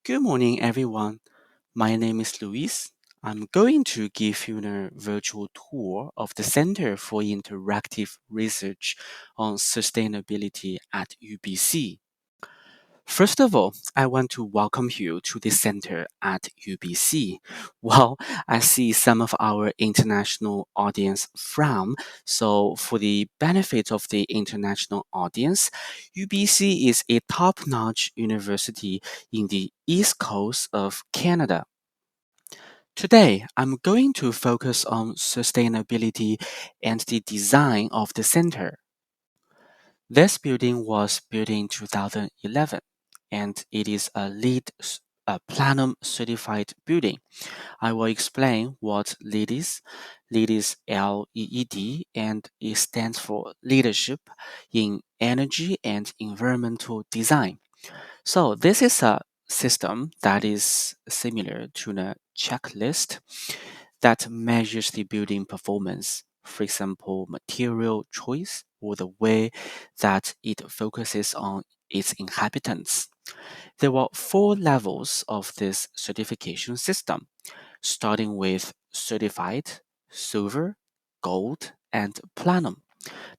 Good morning, everyone. My name is Luis. I'm going to give you a virtual tour of the Center for Interactive Research on Sustainability at UBC. First of all, I want to welcome you to the center at UBC. Well, I see some of our international audience from, so for the benefit of the international audience, UBC is a top-notch university in the east coast of Canada. Today, I'm going to focus on sustainability and the design of the center. This building was built in 2011 and it is a Platinum certified building. I will explain what LEED is. LEED is LEED and it stands for Leadership in Energy and Environmental Design. So this is a system that is similar to a checklist that measures the building performance. For example, material choice or the way that it focuses on its inhabitants. There were four levels of this certification system, starting with certified, silver, gold, and platinum.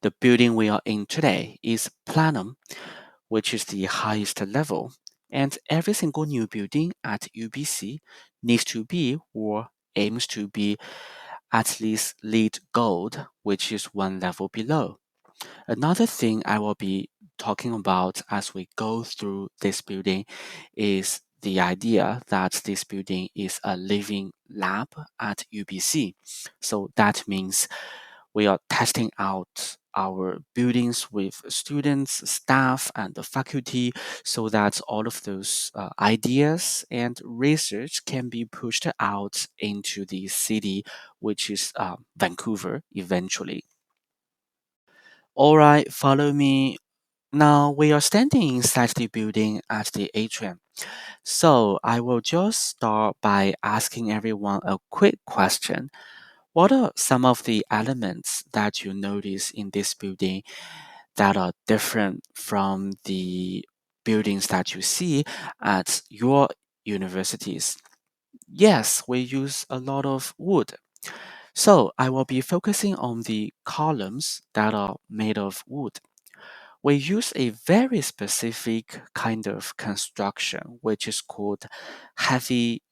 The building we are in today is platinum, which is the highest level, and every single new building at UBC needs to be or aims to be at least LEED Gold, which is one level below. Another thing I will be talking about as we go through this building is the idea that this building is a living lab at UBC. So that means we are testing out our buildings with students, staff, and the faculty so that all of those ideas and research can be pushed out into the city, which is Vancouver eventually. All right, follow me. Now we are standing inside the building at the atrium. So I will just start by asking everyone a quick question. What are some of the elements that you notice in this building that are different from the buildings that you see at your universities? Yes, we use a lot of wood. So I will be focusing on the columns that are made of wood. We use a very specific kind of construction, which is called heavy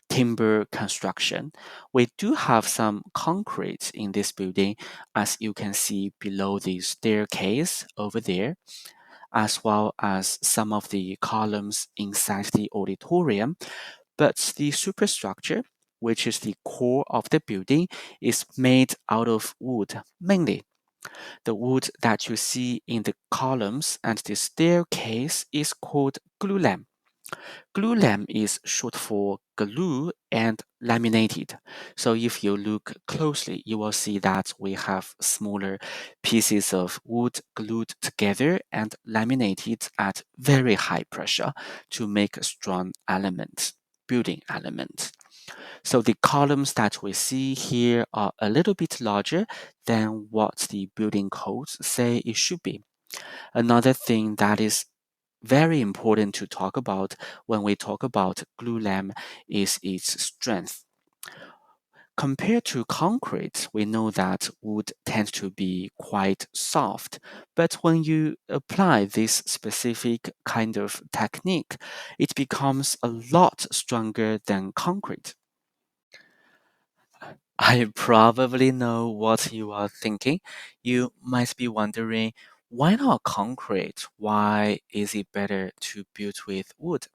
timber construction. We do have some concrete in this building, as you can see below the staircase over there, as well as some of the columns inside the auditorium. But the superstructure, which is the core of the building, is made out of wood mainly. The wood that you see in the columns and the staircase is called glulam. Glulam is short for glue and laminated. So if you look closely, you will see that we have smaller pieces of wood glued together and laminated at very high pressure to make a strong element, building element. So the columns that we see here are a little bit larger than what the building codes say it should be. Another thing that is very important to talk about when we talk about glulam is its strength. Compared to concrete, we know that wood tends to be quite soft, but when you apply this specific kind of technique, it becomes a lot stronger than concrete. I probably know what you are thinking. You might be wondering, why not concrete? Why is it better to build with wood?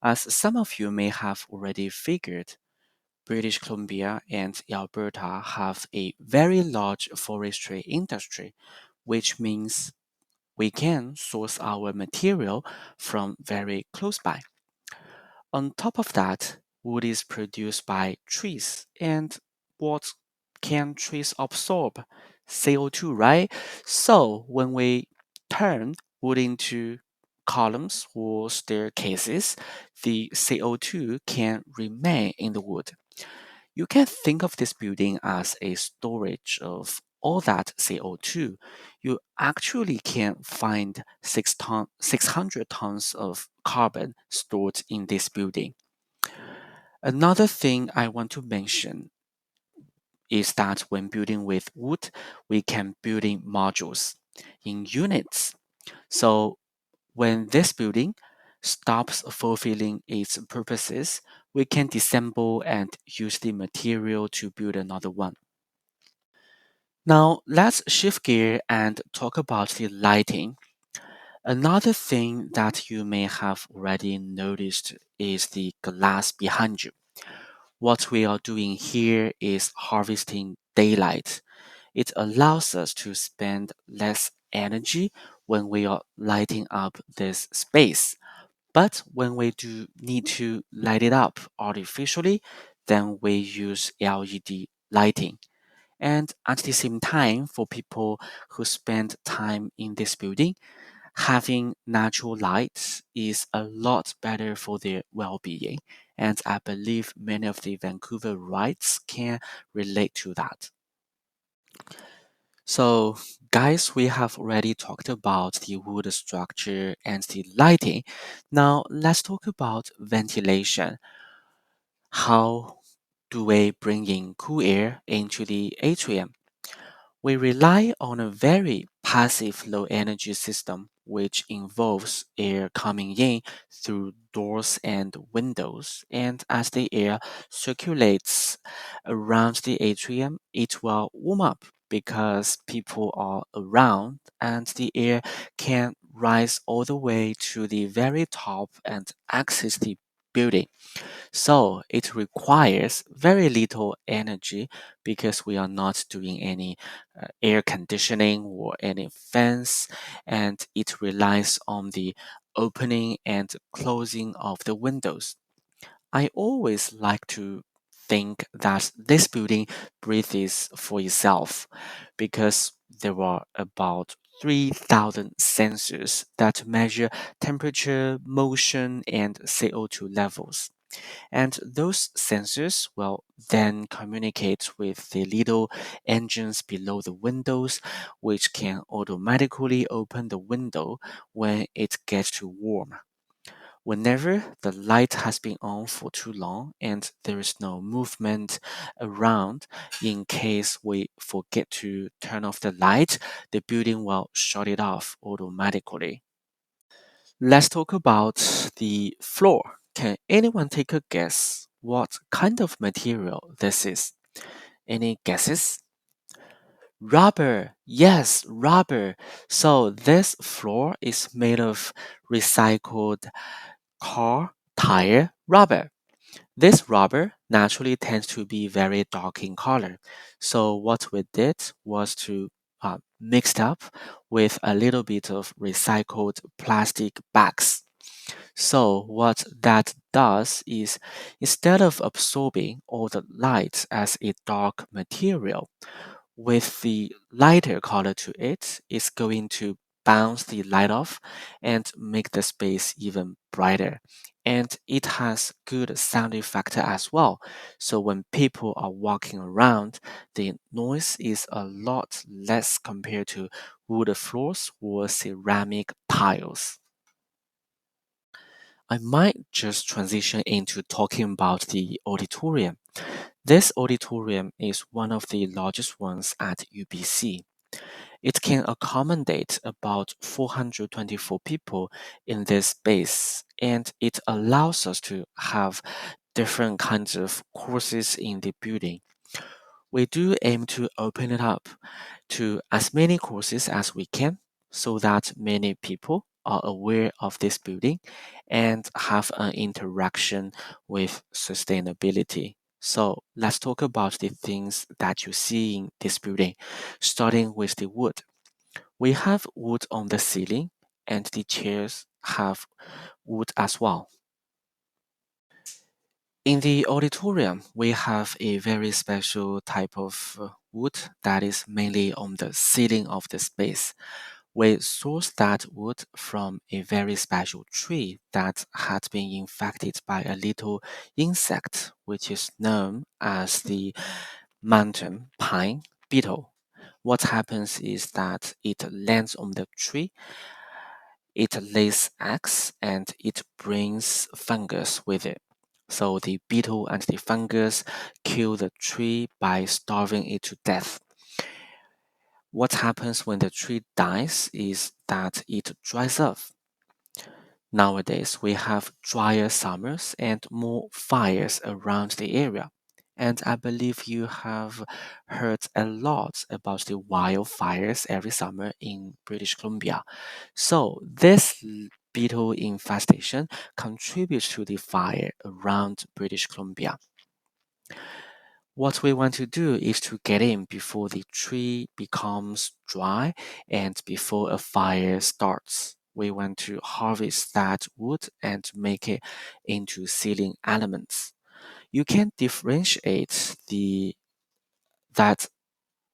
As some of you may have already figured, British Columbia and Alberta have a very large forestry industry, which means we can source our material from very close by. On top of that, wood is produced by trees, and what can trees absorb? CO2, right? So when we turn wood into columns or staircases, the CO2 can remain in the wood. You can think of this building as a storage of all that CO2. You actually can find 600 tons of carbon stored in this building. Another thing I want to mention is that when building with wood, we can build in modules in units. So when this building stops fulfilling its purposes, we can disassemble and use the material to build another one. Now let's shift gear and talk about the lighting. Another thing that you may have already noticed is the glass behind you. What we are doing here is harvesting daylight. It allows us to spend less energy when we are lighting up this space. But when we do need to light it up artificially, then we use LED lighting. And at the same time, for people who spend time in this building, having natural light is a lot better for their well-being. And I believe many of the Vancouverites can relate to that. So, guys, we have already talked about the wood structure and the lighting. Now, let's talk about ventilation. How do we bring in cool air into the atrium? We rely on a very passive low energy system, which involves air coming in through doors and windows. And as the air circulates around the atrium, it will warm up because people are around and the air can rise all the way to the very top and access the building. So it requires very little energy because we are not doing any air conditioning or any fans, and it relies on the opening and closing of the windows. I always like to think that this building breathes for itself because there are about 3,000 sensors that measure temperature, motion, and CO2 levels. And those sensors will then communicate with the little engines below the windows, which can automatically open the window when it gets too warm. Whenever the light has been on for too long and there is no movement around, in case we forget to turn off the light, the building will shut it off automatically. Let's talk about the floor. Can anyone take a guess what kind of material this is? Any guesses? Rubber. Yes, rubber. So this floor is made of recycled car tire rubber. This rubber naturally tends to be very dark in color. So what we did was to mixed up with a little bit of recycled plastic bags. So what that does is instead of absorbing all the light as a dark material, with the lighter color to it, it's going to bounce the light off and make the space even brighter. And it has good sound effect as well. So when people are walking around, the noise is a lot less compared to wood floors or ceramic tiles. I might just transition into talking about the auditorium. This auditorium is one of the largest ones at UBC. It can accommodate about 424 people in this space, and it allows us to have different kinds of courses in the building. We do aim to open it up to as many courses as we can so that many people are aware of this building and have an interaction with sustainability. So let's talk about the things that you see in this building, starting with the wood. We have wood on the ceiling and the chairs have wood as well. In the auditorium, we have a very special type of wood that is mainly on the ceiling of the space. We source that wood from a very special tree that had been infected by a little insect, which is known as the mountain pine beetle. What happens is that it lands on the tree It lays eggs and it brings fungus with it. So the beetle and the fungus kill the tree by starving it to death. What happens when the tree dies is that it dries up. Nowadays, we have drier summers and more fires around the area. And I believe you have heard a lot about the wildfires every summer in British Columbia. So, this beetle infestation contributes to the fire around British Columbia. What we want to do is to get in before the tree becomes dry and before a fire starts. We want to harvest that wood and make it into ceiling elements. You can differentiate the that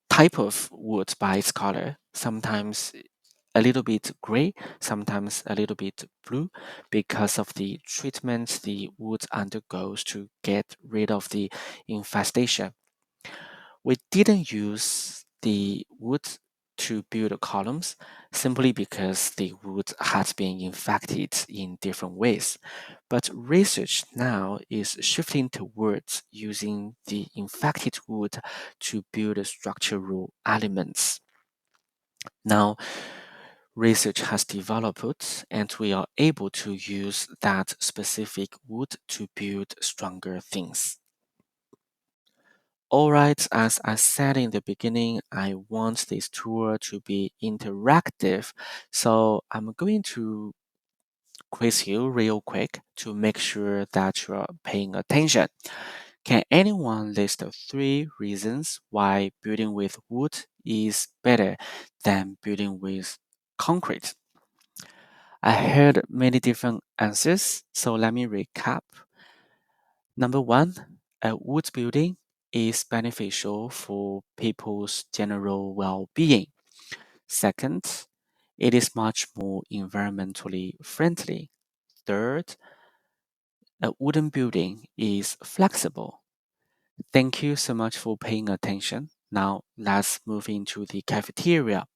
type of wood by its color. Sometimes a little bit gray, sometimes a little bit blue, because of the treatment the wood undergoes to get rid of the infestation. We didn't use the wood to build columns simply because the wood had been infected in different ways. But research now is shifting towards using the infected wood to build structural elements. Now, research has developed and we are able to use that specific wood to build stronger things. Alright, as I said in the beginning, I want this tour to be interactive. So I'm going to quiz you real quick to make sure that you're paying attention. Can anyone list the 3 reasons why building with wood is better than building with concrete? I heard many different answers, so let me recap. Number 1, a wood building is beneficial for people's general well being. Second, it is much more environmentally friendly. Third, a wooden building is flexible. Thank you so much for paying attention. Now let's move into the cafeteria.